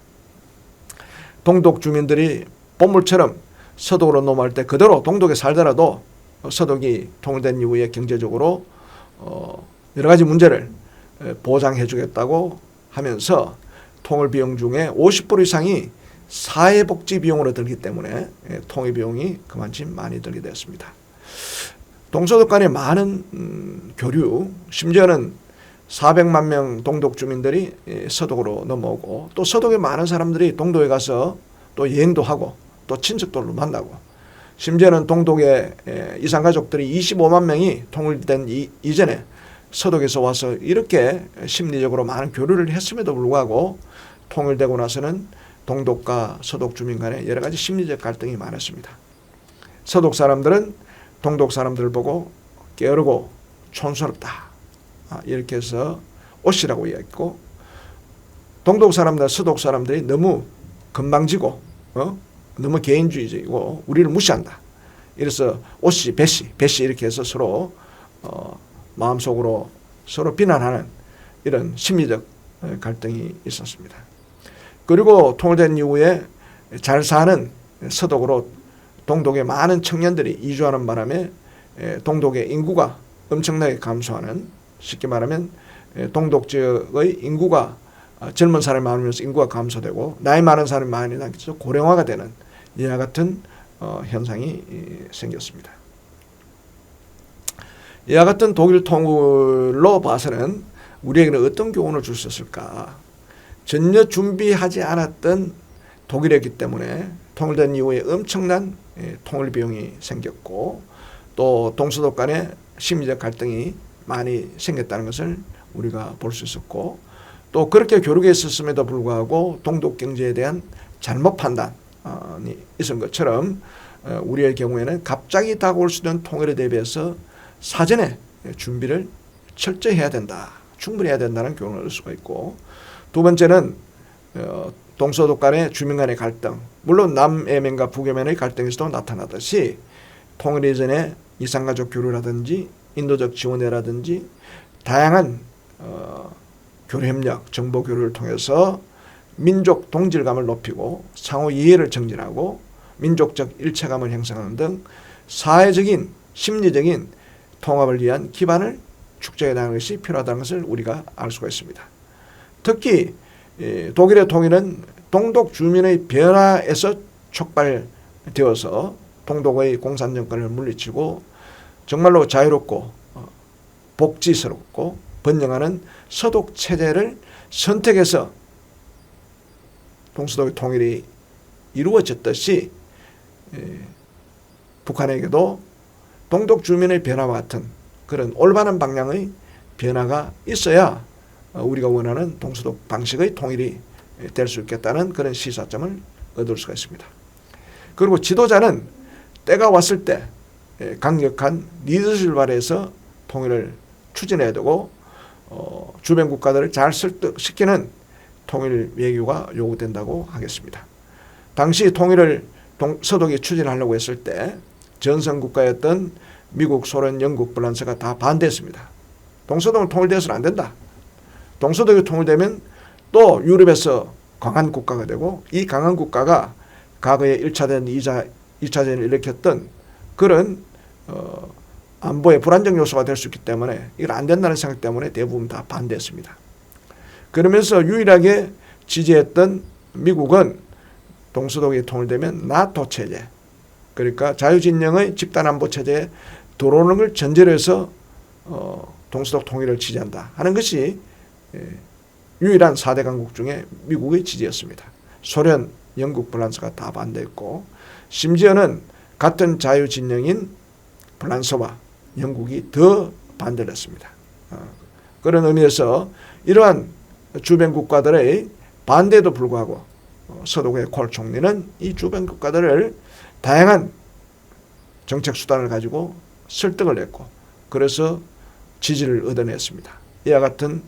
동독 주민들이 본물처럼 서독으로 넘어갈 때 그대로 동독에 살더라도 서독이 통일된 이후에 경제적으로 여러 가지 문제를 보장해 주겠다고 하면서 통일 비용 중에 50% 이상이 사회복지 비용으로 들기 때문에 통일 비용이 그만큼 많이 들게 되었습니다. 동서독 간의 많은 교류, 심지어는 400만 명 동독 주민들이 서독으로 넘어오고, 또 서독에 많은 사람들이 동독에 가서 또 여행도 하고 또 친척들로 만나고, 심지어는 동독의 이산가족들이 25만 명이 통일된 이전에 서독에서 와서 이렇게 심리적으로 많은 교류를 했음에도 불구하고 통일되고 나서는 동독과 서독 주민 간에 여러 가지 심리적 갈등이 많았습니다. 서독 사람들은 동독 사람들을 보고 게으르고 촌스럽다, 이렇게 해서 옷이라고 이야기했고, 동독 사람들, 서독 사람들이 너무 건방지고 너무 개인주의적이고 우리를 무시한다. 이래서 옷이 배시 이렇게 해서 서로 마음속으로 서로 비난하는 이런 심리적 갈등이 있었습니다. 그리고 통일된 이후에 잘 사는 서독으로 동독의 많은 청년들이 이주하는 바람에 동독의 인구가 엄청나게 감소하는, 쉽게 말하면 동독 지역의 인구가 젊은 사람이 많으면서 인구가 감소되고 나이 많은 사람이 많이 나서 고령화가 되는 이와 같은 현상이 생겼습니다. 이와 같은 독일 통일로 봐서는 우리에게는 어떤 교훈을 줄 수 있을까? 전혀 준비하지 않았던 독일이었기 때문에 통일된 이후에 엄청난 통일 비용이 생겼고, 또 동서독 간의 심리적 갈등이 많이 생겼다는 것을 우리가 볼 수 있었고, 또 그렇게 교류가 있었음에도 불구하고 동독 경제에 대한 잘못 판단이 있은 것처럼 우리의 경우에는 갑자기 다가올 수 있는 통일에 대비해서 사전에 준비를 철저히 해야 된다, 충분히 해야 된다는 교훈을 얻을 수가 있고, 두 번째는 동서독 간의 주민 간의 갈등, 물론 남예면과 북예면의 갈등에서도 나타나듯이 통일 이전에 이산가족 교류라든지 인도적 지원회라든지 다양한 교류협력, 정보교류를 통해서 민족 동질감을 높이고 상호 이해를 정진하고 민족적 일체감을 형성하는 등 사회적인 심리적인 통합을 위한 기반을 축적해 나가는 것이 필요하다는 것을 우리가 알 수가 있습니다. 특히 독일의 통일은 동독 주민의 변화에서 촉발되어서 동독의 공산정권을 물리치고 정말로 자유롭고 복지스럽고 번영하는 서독 체제를 선택해서 동서독의 통일이 이루어졌듯이 북한에게도 동독 주민의 변화와 같은 그런 올바른 방향의 변화가 있어야 우리가 원하는 동서독 방식의 통일이 될 수 있겠다는 그런 시사점을 얻을 수가 있습니다. 그리고 지도자는 때가 왔을 때 강력한 리더십을 발휘해서 통일을 추진해야 되고 주변 국가들을 잘 설득시키는 통일 외교가 요구된다고 하겠습니다. 당시 통일을 서독이 추진하려고 했을 때 전성국가였던 미국, 소련, 영국, 프랑스가 다 반대했습니다. 동서독은 통일되어서는 안 된다. 동서독이 통일되면 또 유럽에서 강한 국가가 되고 이 강한 국가가 과거에 2차전을 일으켰던 그런 안보의 불안정 요소가 될 수 있기 때문에 이걸 안 된다는 생각 때문에 대부분 다 반대했습니다. 그러면서 유일하게 지지했던 미국은 동서독이 통일되면 나토 체제, 그러니까 자유진영의 집단안보 체제에 들어오는 걸 전제로 해서 동서독 통일을 지지한다 하는 것이 유일한 4대 강국 중에 미국의 지지였습니다. 소련, 영국, 프랑스가 다 반대했고 심지어는 같은 자유진영인 프랑스와 영국이 더 반대를 했습니다. 그런 의미에서 이러한 주변 국가들의 반대에도 불구하고 서독의 콜 총리는 이 주변 국가들을 다양한 정책 수단을 가지고 설득을 했고 그래서 지지를 얻어냈습니다. 이와 같은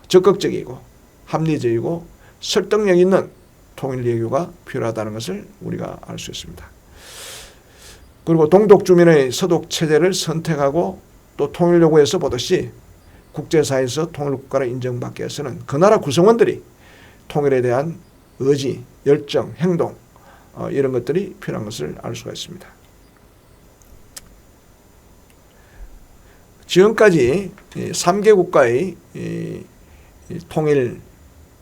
적극적이고 합리적이고 설득력 있는 통일 외교가 필요하다는 것을 우리가 알 수 있습니다. 그리고 동독 주민의 서독 체제를 선택하고 또 통일 요구에서 보듯이 국제사회에서 통일국가를 인정받기 위해서는 그 나라 구성원들이 통일에 대한 의지, 열정, 행동 이런 것들이 필요한 것을 알 수가 있습니다. 지금까지 3개 국가의 통일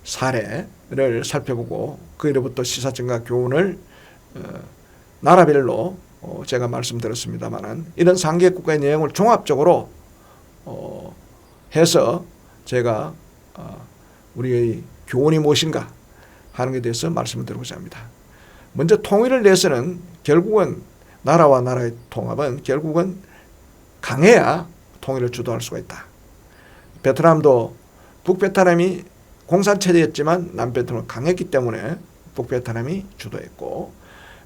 사례를 살펴보고 그로부터 시사점과 교훈을 나라별로 제가 말씀드렸습니다만 이런 3개 국가의 내용을 종합적으로 해서 제가 우리의 교훈이 무엇인가 하는 것에 대해서 말씀을 드리고자 합니다. 먼저 통일을 위해서는 결국은 나라와 나라의 통합은 결국은 강해야 통일을 주도할 수가 있다. 베트남도 북베트남이 공산체제였지만 남베트남은 강했기 때문에 북베트남이 주도했고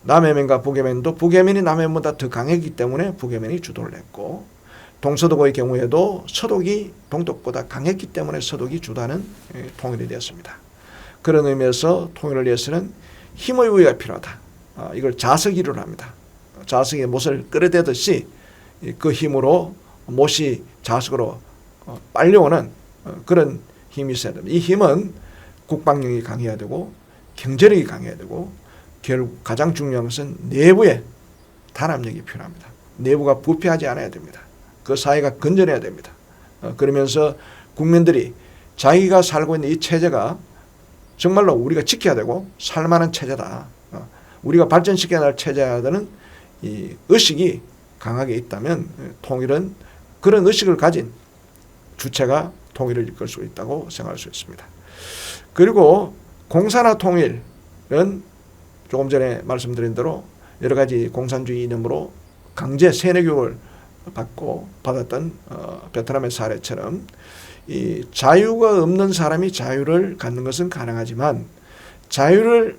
남예멘과 북예멘도 북예멘이 남예멘보다 더 강했기 때문에 북예멘이 주도를 했고 동서독의 경우에도 서독이 동독보다 강했기 때문에 서독이 주도하는 통일이 되었습니다. 그런 의미에서 통일을 위해서는 힘의 우위가 필요하다. 이걸 자석이론 합니다. 자석에 못을 끌어대듯이 그 힘으로 못이 자석으로 빨려오는 그런 힘이 있어야 됩니다. 이 힘은 국방력이 강해야 되고 경제력이 강해야 되고 결국 가장 중요한 것은 내부의 단합력이 필요합니다. 내부가 부패하지 않아야 됩니다. 그 사회가 건전해야 됩니다. 그러면서 국민들이 자기가 살고 있는 이 체제가 정말로 우리가 지켜야 되고 살만한 체제다. 우리가 발전시켜야 할 체제라는 이 의식이 강하게 있다면 통일은 그런 의식을 가진 주체가 통일을 이끌 수 있다고 생각할 수 있습니다. 그리고 공산화 통일은 조금 전에 말씀드린 대로 여러 가지 공산주의 이념으로 강제 세뇌교육을 받았던 베트남의 사례처럼 이 자유가 없는 사람이 자유를 갖는 것은 가능하지만 자유를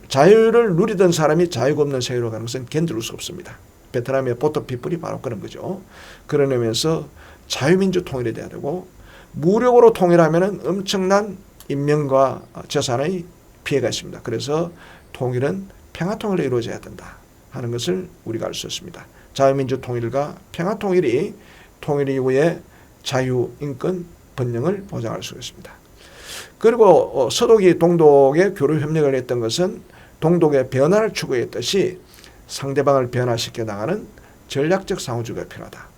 누리던 사람이 자유가 없는 세계로 가는 것은 견딜 수 없습니다. 베트남의 보토피플이 바로 그런 거죠. 그런 의미에서 자유민주 통일이 돼야 되고 무력으로 통일하면 엄청난 인명과 재산의 피해가 있습니다. 그래서 통일은 평화통일로 이루어져야 된다 하는 것을 우리가 알 수 있습니다. 자유민주 통일과 평화통일이 통일 이후에 자유, 인권, 번영을 보장할 수 있습니다. 그리고 서독이 동독의 교류 협력을 했던 것은 동독의 변화를 추구했듯이 상대방을 변화시켜 나가는 전략적 상호주의가 필요하다.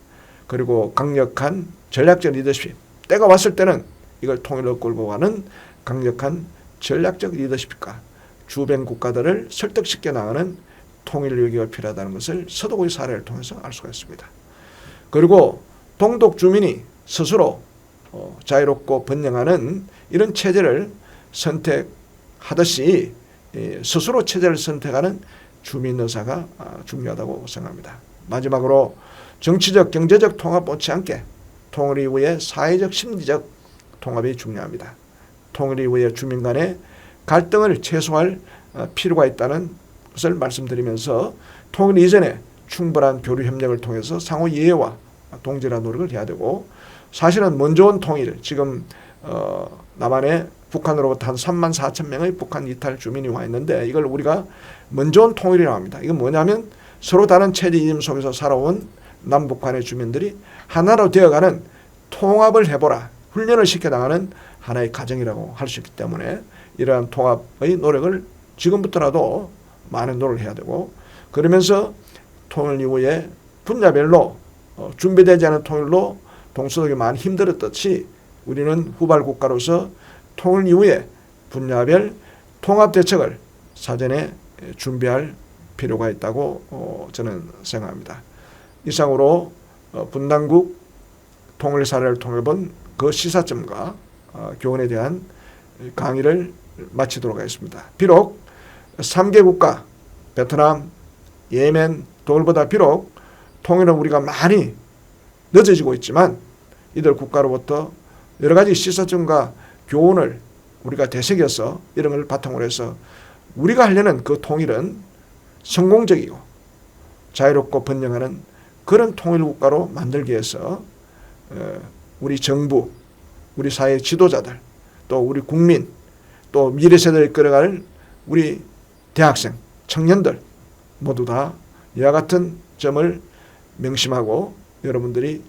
그리고 강력한 전략적 리더십, 때가 왔을 때는 이걸 통일로 끌고 가는 강력한 전략적 리더십과 주변 국가들을 설득시켜 나가는 통일 외교가 필요하다는 것을 서독의 사례를 통해서 알 수가 있습니다. 그리고 동독 주민이 스스로 자유롭고 번영하는 이런 체제를 선택하듯이 스스로 체제를 선택하는 주민 의사가 중요하다고 생각합니다. 마지막으로 정치적, 경제적 통합 못지않게 통일 이후의 사회적, 심리적 통합이 중요합니다. 통일 이후의 주민 간의 갈등을 최소화할 필요가 있다는 것을 말씀드리면서 통일 이전에 충분한 교류 협력을 통해서 상호 이해와 동질화 노력을 해야 되고, 사실은 먼저 온 통일, 지금 남한에 북한으로부터 한 3만 4천 명의 북한 이탈 주민이 와 있는데 이걸 우리가 먼저 온 통일이라고 합니다. 이건 뭐냐면 서로 다른 체제 이념 속에서 살아온 남북한의 주민들이 하나로 되어가는 통합을 해보라, 훈련을 시켜나가는 하나의 과정이라고 할 수 있기 때문에 이러한 통합의 노력을 지금부터라도 많은 노력을 해야 되고, 그러면서 통일 이후에 분야별로 준비되지 않은 통일로 동서독이 많이 힘들었듯이 우리는 후발 국가로서 통일 이후에 분야별 통합 대책을 사전에 준비할 필요가 있다고 저는 생각합니다. 이상으로 분당국 통일 사례를 통해 본 그 시사점과 교훈에 대한 강의를 마치도록 하겠습니다. 비록 3개 국가 베트남, 예멘, 동일보다 비록 통일은 우리가 많이 늦어지고 있지만 이들 국가로부터 여러 가지 시사점과 교훈을 우리가 되새겨서 이런 걸 바탕으로 해서 우리가 하려는 그 통일은 성공적이고 자유롭고 번영하는 그런 통일 국가로 만들기 위해서 우리 정부, 우리 사회 지도자들, 또 우리 국민, 또 미래 세대를 끌어갈 우리 대학생, 청년들 모두 다 이와 같은 점을 명심하고 여러분들이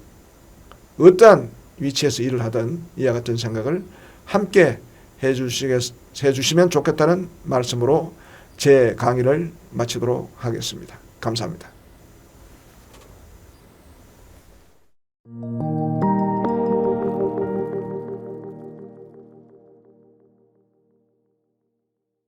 어떠한 위치에서 일을 하든 이와 같은 생각을 함께 해주시면 좋겠다는 말씀으로 제 강의를 마치도록 하겠습니다. 감사합니다.